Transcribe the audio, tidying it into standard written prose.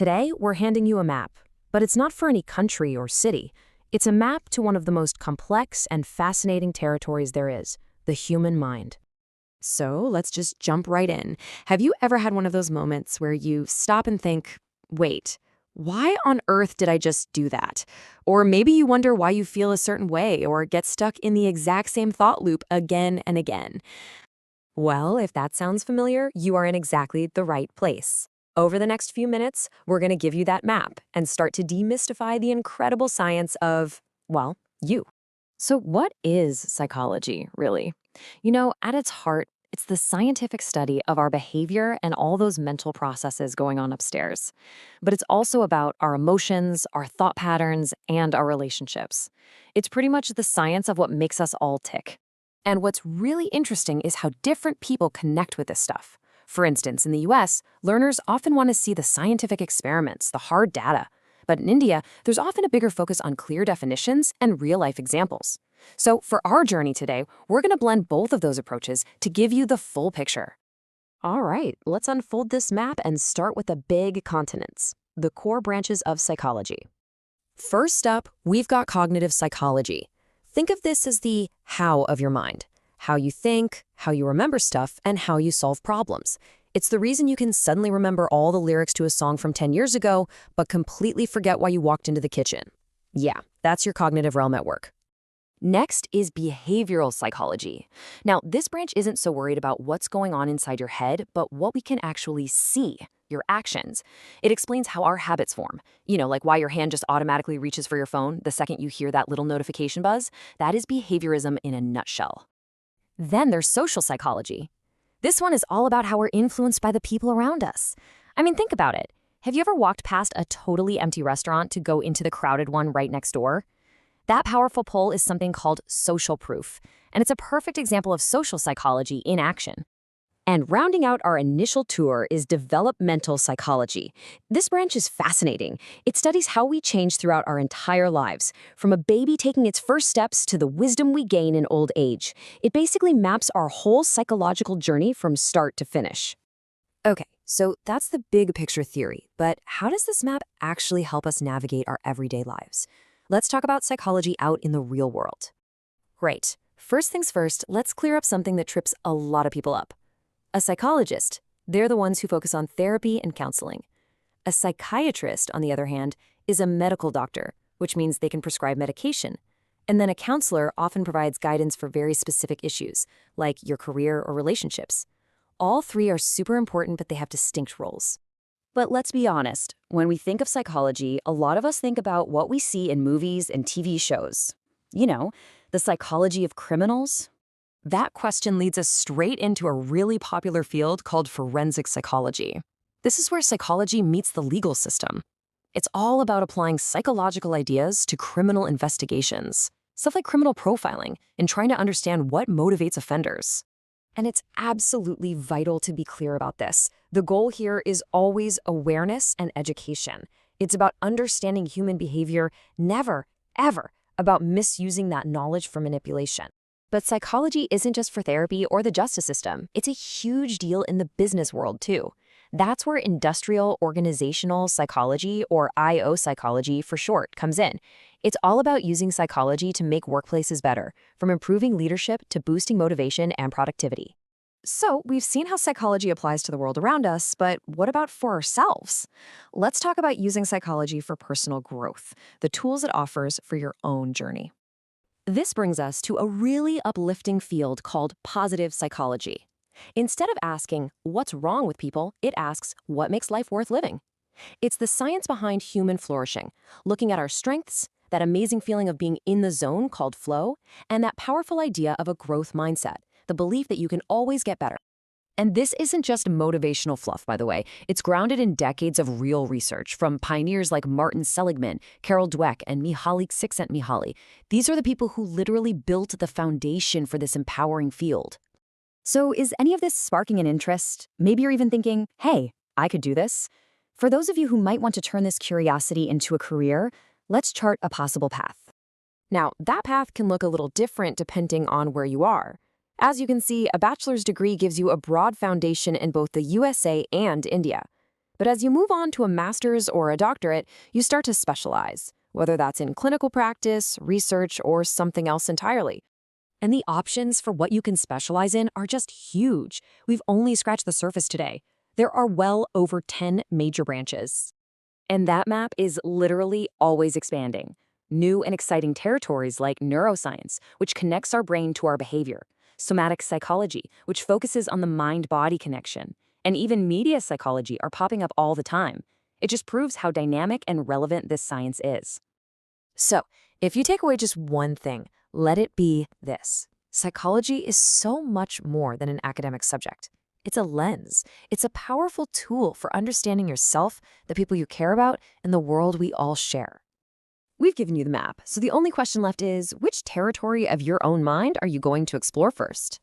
Today, we're handing you a map, but it's not for any country or city. It's a map to one of the most complex and fascinating territories there is, the human mind. So let's just jump right in. Have you ever had one of those moments where you stop and think, wait, why on earth did I just do that? Or maybe you wonder why you feel a certain way or get stuck in the exact same thought loop again and again. Well, if that sounds familiar, you are in exactly the right place. Over the next few minutes, we're going to give you that map and start to demystify the incredible science of, well, you. So what is psychology, really? At its heart, it's the scientific study of our behavior and all those mental processes going on upstairs. But it's also about our emotions, our thought patterns, and our relationships. It's pretty much the science of what makes us all tick. And what's really interesting is how different people connect with this stuff. For instance, in the US, learners often want to see the scientific experiments, the hard data. But in India, there's often a bigger focus on clear definitions and real-life examples. So for our journey today, we're going to blend both of those approaches to give you the full picture. All right, let's unfold this map and start with the big continents, the core branches of psychology. First up, we've got cognitive psychology. Think of this as the how of your mind. How you think, how you remember stuff, and how you solve problems. It's the reason you can suddenly remember all the lyrics to a song from 10 years ago, but completely forget why you walked into the kitchen. Yeah, that's your cognitive realm at work. Next is behavioral psychology. Now, this branch isn't so worried about what's going on inside your head, but what we can actually see, your actions. It explains how our habits form. Like why your hand just automatically reaches for your phone the second you hear that little notification buzz. That is behaviorism in a nutshell. Then there's social psychology. This one is all about how we're influenced by the people around us. Think about it. Have you ever walked past a totally empty restaurant to go into the crowded one right next door? That powerful pull is something called social proof, and it's a perfect example of social psychology in action. And rounding out our initial tour is developmental psychology. This branch is fascinating. It studies how we change throughout our entire lives, from a baby taking its first steps to the wisdom we gain in old age. It basically maps our whole psychological journey from start to finish. Okay, so that's the big picture theory, but how does this map actually help us navigate our everyday lives? Let's talk about psychology out in the real world. Great. First things first, let's clear up something that trips a lot of people up. A psychologist, they're the ones who focus on therapy and counseling. A psychiatrist, on the other hand, is a medical doctor, which means they can prescribe medication. And then a counselor often provides guidance for very specific issues, like your career or relationships. All three are super important, but they have distinct roles. But let's be honest, when we think of psychology, a lot of us think about what we see in movies and TV shows. The psychology of criminals. That question leads us straight into a really popular field called forensic psychology. This is where psychology meets the legal system. It's all about applying psychological ideas to criminal investigations, stuff like criminal profiling, and trying to understand what motivates offenders. And it's absolutely vital to be clear about this. The goal here is always awareness and education. It's about understanding human behavior, never, ever about misusing that knowledge for manipulation. But psychology isn't just for therapy or the justice system. It's a huge deal in the business world, too. That's where industrial organizational psychology, or IO psychology for short, comes in. It's all about using psychology to make workplaces better, from improving leadership to boosting motivation and productivity. So, we've seen how psychology applies to the world around us, but what about for ourselves? Let's talk about using psychology for personal growth, the tools it offers for your own journey. This brings us to a really uplifting field called positive psychology. Instead of asking, what's wrong with people, it asks, what makes life worth living? It's the science behind human flourishing, looking at our strengths, that amazing feeling of being in the zone called flow, and that powerful idea of a growth mindset, the belief that you can always get better. And this isn't just motivational fluff, by the way. It's grounded in decades of real research from pioneers like Martin Seligman, Carol Dweck, and Mihaly Csikszentmihalyi. These are the people who literally built the foundation for this empowering field. So is any of this sparking an interest? Maybe you're even thinking, hey, I could do this. For those of you who might want to turn this curiosity into a career, let's chart a possible path. Now, that path can look a little different depending on where you are. As you can see, a bachelor's degree gives you a broad foundation in both the USA and India. But as you move on to a master's or a doctorate, you start to specialize, whether that's in clinical practice, research, or something else entirely. And the options for what you can specialize in are just huge. We've only scratched the surface today. There are well over 10 major branches. And that map is literally always expanding. New and exciting territories like neuroscience, which connects our brain to our behavior, somatic psychology, which focuses on the mind-body connection, and even media psychology are popping up all the time. It just proves how dynamic and relevant this science is. So, if you take away just one thing, let it be this. Psychology is so much more than an academic subject. It's a lens. It's a powerful tool for understanding yourself, the people you care about, and the world we all share. We've given you the map, so the only question left is, which territory of your own mind are you going to explore first?